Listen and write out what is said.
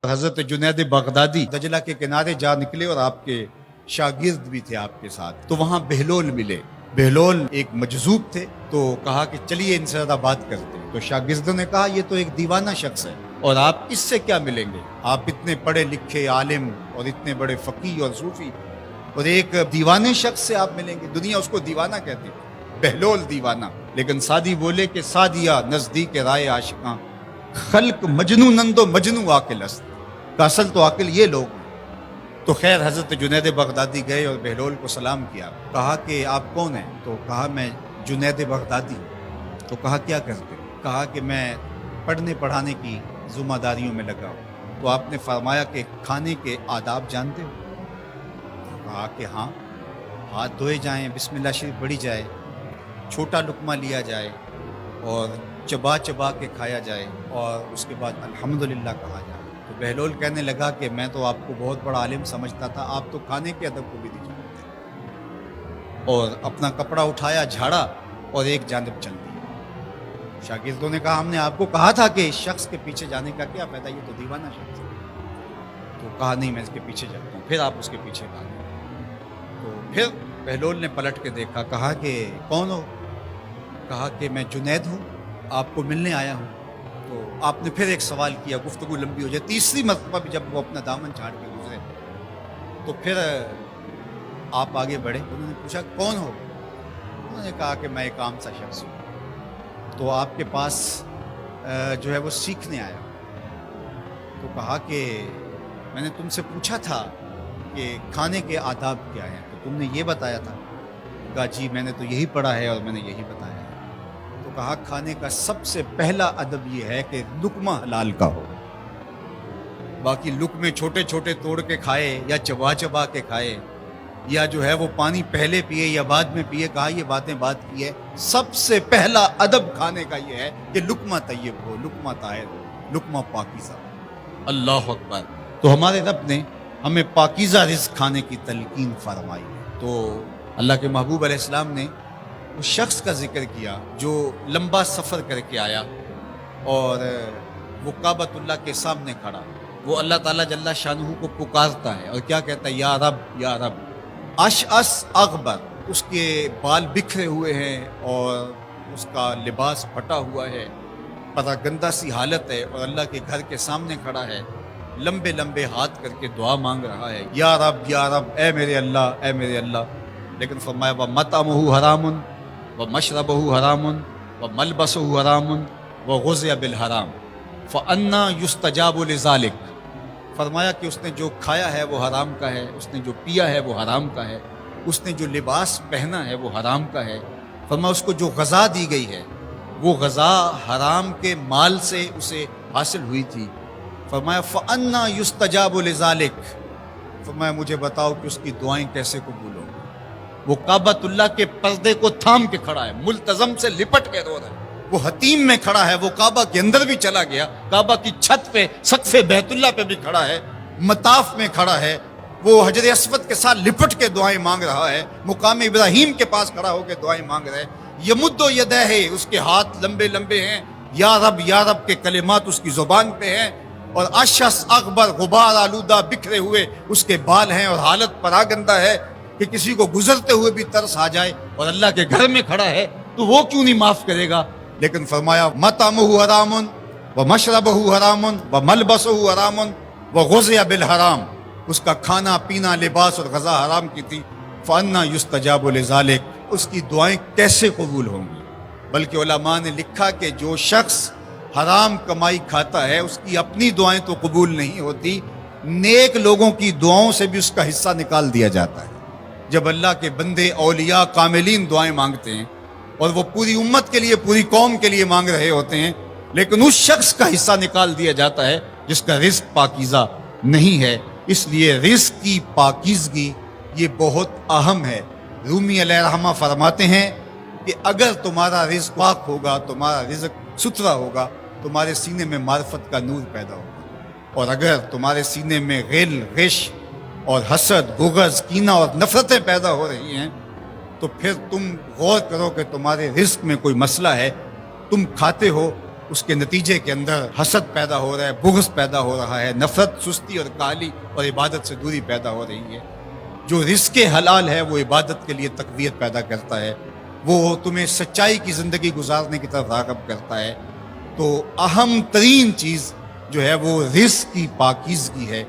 حضرت جنید بغدادی دجلہ کے کنارے جا نکلے اور آپ کے شاگرد بھی تھے آپ کے ساتھ، تو وہاں بہلول ملے۔ بہلول ایک مجذوب تھے، تو کہا کہ چلیے ان سے زیادہ بات کرتے ہیں۔ تو شاگردوں نے کہا یہ تو ایک دیوانہ شخص ہے اور آپ اس سے کیا ملیں گے، آپ اتنے پڑھے لکھے عالم اور اتنے بڑے فقیہ اور صوفی، اور ایک دیوانے شخص سے آپ ملیں گے؟ دنیا اس کو دیوانہ کہتی ہے، بہلول دیوانہ۔ لیکن سعدی بولے کہ سعدیہ نزدیک رائے عاشقاں، خلق مجنو نندو مجنو عاقل است، کا اصل تو عاقل یہ لوگ ہیں۔ تو خیر حضرت جنید بغدادی گئے اور بہلول کو سلام کیا، کہا کہ آپ کون ہیں؟ تو کہا میں جنید بغدادی ہوں۔ تو کہا کیا کرتے؟ کہا کہ میں پڑھنے پڑھانے کی ذمہ داریوں میں لگا ہوں۔ تو آپ نے فرمایا کہ کھانے کے آداب جانتے ہو؟ تو کہا کہ ہاں، ہاتھ دھوئے جائیں، بسم اللہ شریف پڑھی جائے، چھوٹا لقمہ لیا جائے اور چبا چبا کے کھایا جائے اور اس کے بعد الحمدللہ کہا جائے۔ تو بہلول کہنے لگا کہ میں تو آپ کو بہت بڑا عالم سمجھتا تھا، آپ تو کھانے کے ادب کو بھی نہیں جانتے۔ اور اپنا کپڑا اٹھایا، جھاڑا اور ایک جانب چل دیا۔ شاگردوں نے کہا ہم نے آپ کو کہا تھا کہ اس شخص کے پیچھے جانے کا کیا فائدہ، یہ تو دیوانہ شخص ہے۔ تو کہا نہیں میں اس کے پیچھے جاتا ہوں۔ پھر آپ اس کے پیچھے بھاگے۔ تو پھر بہلول نے پلٹ کے دیکھا، کہا کہ کون ہو؟ کہا کہ میں جنید ہوں، آپ کو ملنے آیا ہوں۔ تو آپ نے پھر ایک سوال کیا، گفتگو لمبی ہو جائے۔ تیسری مرتبہ بھی جب وہ اپنا دامن جھاڑ کے گزرے تو پھر آپ آگے بڑھے۔ انہوں نے پوچھا کون ہو؟ انہوں نے کہا کہ میں ایک عام سا شخص ہوں۔ تو آپ کے پاس جو ہے وہ سیکھنے آیا۔ تو کہا کہ میں نے تم سے پوچھا تھا کہ کھانے کے آداب کیا ہیں، تو تم نے یہ بتایا تھا۔ کہا جی میں نے تو یہی پڑھا ہے اور میں نے یہی بتایا ہے۔ تو کہا کھانے کا سب سے پہلا ادب یہ ہے کہ لقمہ حلال کا ہو، باقی لقمے چھوٹے چھوٹے توڑ کے کھائے یا چبا چبا کے کھائے یا جو ہے وہ پانی پہلے پیے یا بعد میں پیے، کہا یہ باتیں بات کی ہے۔ سب سے پہلا ادب کھانے کا یہ ہے کہ لقمہ طیب ہو، لقمہ طاہر ہو، لقمہ پاکیزہ ہو۔ اللہ اکبر۔ تو ہمارے رب نے ہمیں پاکیزہ رزق کھانے کی تلقین فرمائی ہے۔ تو اللہ کے محبوب علیہ السلام نے اس شخص کا ذکر کیا جو لمبا سفر کر کے آیا اور وہ کعبۃ اللہ کے سامنے کھڑا، وہ اللہ تعالیٰ جل شانہ کو پکارتا ہے اور کیا کہتا ہے، یا رب یا رب۔ اشعث اغبر، اس کے بال بکھرے ہوئے ہیں اور اس کا لباس پھٹا ہوا ہے، پراگندہ سی حالت ہے، اور اللہ کے گھر کے سامنے کھڑا ہے، لمبے لمبے ہاتھ کر کے دعا مانگ رہا ہے، یا رب اے میرے اللہ، اے میرے اللہ۔ لیکن فرمایا وَمَطْعَمُهُ حَرَامٌ وَمَشْرَبُهُ حَرَامٌ وَمَلْبَسُهُ حَرَامٌ وَغُذِّيَ بِالْحَرَامِ فَأَنَّىٰ يُسْتَجَابُ لِذَٰلِكَ۔ فرمایا کہ اس نے جو کھایا ہے وہ حرام کا ہے، اس نے جو پیا ہے وہ حرام کا ہے، اس نے جو لباس پہنا ہے وہ حرام کا ہے۔ فرمایا اس کو جو غذا دی گئی ہے وہ غذا حرام کے مال سے اسے حاصل ہوئی تھی۔ فرمایا فَأَنَّىٰ يُسْتَجَابُ لِذَٰلِكَ۔ فرمایا مجھے بتاؤ کہ اس کی دعائیں کیسے قبول ہوں گی۔ وہ کعبۃ اللہ کے پردے کو تھام کے کھڑا ہے، ملتزم سے لپٹ کے رو رہا ہے، وہ حتیم میں کھڑا ہے، وہ کعبہ کے اندر بھی چلا گیا، کعبہ کی چھت پہ سقف بیت اللہ پہ بھی کھڑا ہے، مطاف میں کھڑا ہے، وہ حجر اسود کے ساتھ لپٹ کے دعائیں مانگ رہا ہے، مقام ابراہیم کے پاس کھڑا ہو کے دعائیں مانگ رہا ہے۔ یمد یدہ، اس کے ہاتھ لمبے لمبے ہیں، یا رب کے کلمات اس کی زبان پہ ہیں، اور اشعث اغبر، غبار آلودہ بکھرے ہوئے اس کے بال ہیں، اور حالت پراگندہ ہے کہ کسی کو گزرتے ہوئے بھی ترس آ جائے، اور اللہ کے گھر میں کھڑا ہے تو وہ کیوں نہیں معاف کرے گا؟ لیکن فرمایا مطعمہ حرام ومشربہ حرام وملبسہ حرام وغذی بالحرام، اس کا کھانا پینا لباس اور غذا حرام کی تھی۔ فأنیٰ یستجاب لذالک، اس کی دعائیں کیسے قبول ہوں گی؟ بلکہ علماء نے لکھا کہ جو شخص حرام کمائی کھاتا ہے اس کی اپنی دعائیں تو قبول نہیں ہوتی، نیک لوگوں کی دعاؤں سے بھی اس کا حصہ نکال دیا جاتا ہے۔ جب اللہ کے بندے اولیاء کاملین دعائیں مانگتے ہیں اور وہ پوری امت کے لیے، پوری قوم کے لیے مانگ رہے ہوتے ہیں، لیکن اس شخص کا حصہ نکال دیا جاتا ہے جس کا رزق پاکیزہ نہیں ہے۔ اس لیے رزق کی پاکیزگی یہ بہت اہم ہے۔ رومی علیہ الرحمہ فرماتے ہیں کہ اگر تمہارا رزق پاک ہوگا، تمہارا رزق ستھرا ہوگا، تمہارے سینے میں معرفت کا نور پیدا ہوگا، اور اگر تمہارے سینے میں غل، غش اور حسد، بغض، کینہ اور نفرتیں پیدا ہو رہی ہیں تو پھر تم غور کرو کہ تمہارے رزق میں کوئی مسئلہ ہے۔ تم کھاتے ہو اس کے نتیجے کے اندر حسد پیدا ہو رہا ہے، بغض پیدا ہو رہا ہے، نفرت، سستی اور کاہلی اور عبادت سے دوری پیدا ہو رہی ہے۔ جو رزق حلال ہے وہ عبادت کے لیے تقویت پیدا کرتا ہے، وہ تمہیں سچائی کی زندگی گزارنے کی طرف راغب کرتا ہے۔ تو اہم ترین چیز جو ہے وہ رزق کی پاکیزگی ہے۔